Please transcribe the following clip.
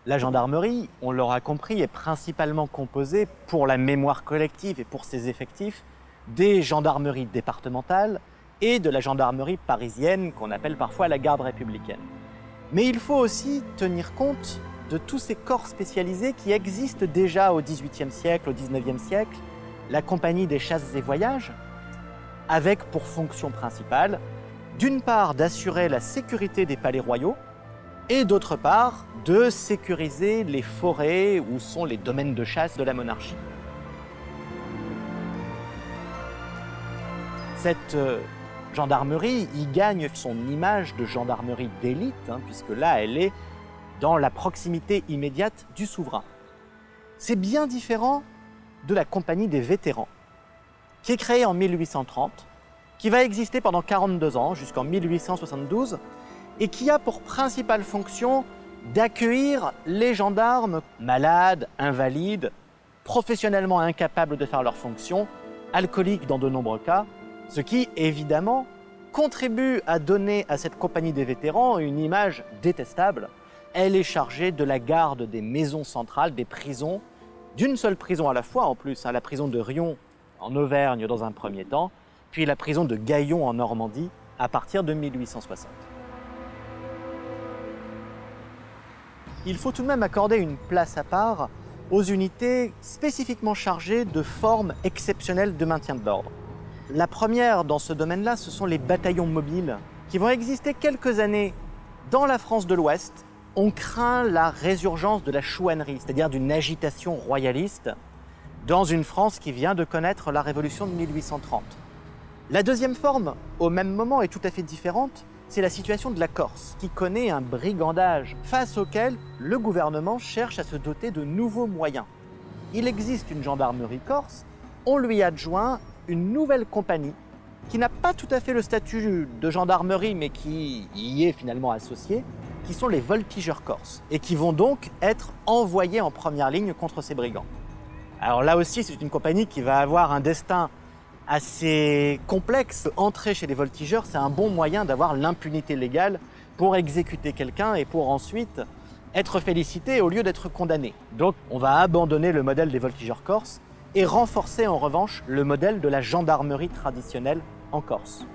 La gendarmerie, on l'aura compris, est principalement composée pour la mémoire collective et pour ses effectifs des gendarmeries départementales et de la gendarmerie parisienne qu'on appelle parfois la garde républicaine. Mais il faut aussi tenir compte de tous ces corps spécialisés qui existent déjà au XVIIIe siècle, au XIXe siècle, la compagnie des chasses et voyages, avec pour fonction principale, d'une part, d'assurer la sécurité des palais royaux, et d'autre part, de sécuriser les forêts où sont les domaines de chasse de la monarchie. Cette gendarmerie y gagne son image de gendarmerie d'élite, puisque là, elle est dans la proximité immédiate du souverain. C'est bien différent de la compagnie des vétérans, qui est créée en 1830, qui va exister pendant 42 ans, jusqu'en 1872, et qui a pour principale fonction d'accueillir les gendarmes malades, invalides, professionnellement incapables de faire leurs fonctions, alcooliques dans de nombreux cas, ce qui, évidemment, contribue à donner à cette compagnie des vétérans une image détestable. Elle est chargée de la garde des maisons centrales, des prisons, d'une seule prison à la fois en plus, la prison de Riom en Auvergne dans un premier temps, puis la prison de Gaillon en Normandie à partir de 1860. Il faut tout de même accorder une place à part aux unités spécifiquement chargées de formes exceptionnelles de maintien de l'ordre. La première dans ce domaine-là, ce sont les bataillons mobiles qui vont exister quelques années dans la France de l'Ouest. On craint la résurgence de la chouannerie, c'est-à-dire d'une agitation royaliste dans une France qui vient de connaître la Révolution de 1830. La deuxième forme, au même moment, est tout à fait différente. C'est la situation de la Corse, qui connaît un brigandage face auquel le gouvernement cherche à se doter de nouveaux moyens. Il existe une gendarmerie corse, on lui adjoint une nouvelle compagnie qui n'a pas tout à fait le statut de gendarmerie, mais qui y est finalement associée, qui sont les voltigeurs corses, et qui vont donc être envoyés en première ligne contre ces brigands. Alors là aussi, c'est une compagnie qui va avoir un destin assez complexe. Entrer chez les voltigeurs, c'est un bon moyen d'avoir l'impunité légale pour exécuter quelqu'un et pour ensuite être félicité au lieu d'être condamné. Donc on va abandonner le modèle des voltigeurs corses et renforcer en revanche le modèle de la gendarmerie traditionnelle en Corse.